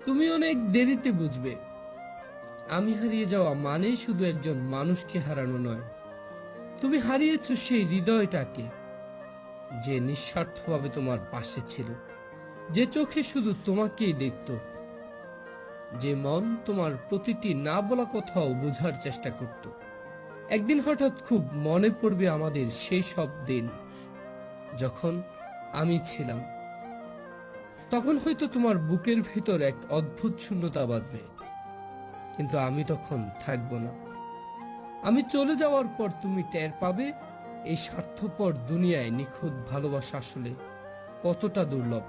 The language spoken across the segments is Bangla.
তুমি অনেক দেরিতে বুঝবে আমি হারিয়ে যাওয়া মানে শুধু একজন মানুষকে হারানো নয়, তুমি হারিয়েছো সেই হৃদয়টাকে যে নিঃস্বার্থভাবে তোমার পাশে ছিল, যে চোখে শুধু তোমাকেই দেখত, যে মন তোমার প্রতিটি না বলা কথাও বোঝার চেষ্টা করত। একদিন হঠাৎ খুব মনে পড়বে আমাদের সেই সব দিন যখন আমি ছিলাম। তখন হয়তো তোমার বুকের ভিতর এক অদ্ভুত শূন্যতা বাঁধবে, কিন্তু আমি তখন থাকবো না। আমি চলে যাওয়ার পর তুমি টের পাবে এই স্বার্থপর দুনিয়ায় নিখুঁত ভালোবাসা আসলে কতটা দুর্লভ।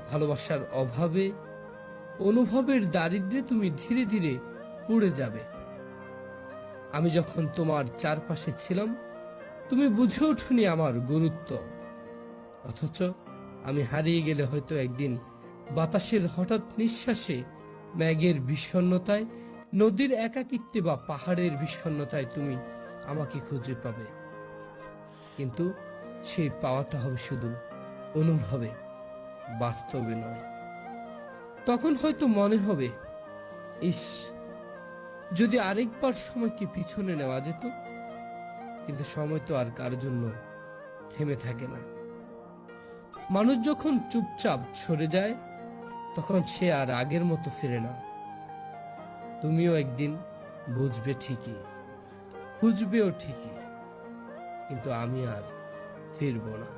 ভালোবাসার অভাবে, অনুভবের দারিদ্র্যে তুমি ধীরে ধীরে পুড়ে যাবে। আমি যখন তোমার চারপাশে ছিলাম তুমি বুঝে ওঠনি আমার গুরুত্ব, অথচ আমি হারিয়ে গেলে হয়তো একদিন বাতাসের হঠাৎ নিঃশ্বাসে, মেঘের বিষণ্ণতায়, নদীর একাকিত্বে বা পাহাড়ের বিষণ্ণতায় তুমি আমাকে খুঁজে পাবে। কিন্তু সেই পাওয়াটা হবে শুধু অনুভবে, বাস্তবে নয়। তখন হয়তো মনে হবে, ইস, যদি আরেকবার সময়কে পিছনে নেওয়া যেত। কিন্তু সময় তো আর কার জন্য থেমে থাকে না। মানুষ যখন চুপচাপ সরে যায় তখন সে আর আগের মতো ফিরে না। তুমিও একদিন বুঝবে ঠিকই, খুঁজবেও ঠিকই, কিন্তু আমি আর ফিরবো না।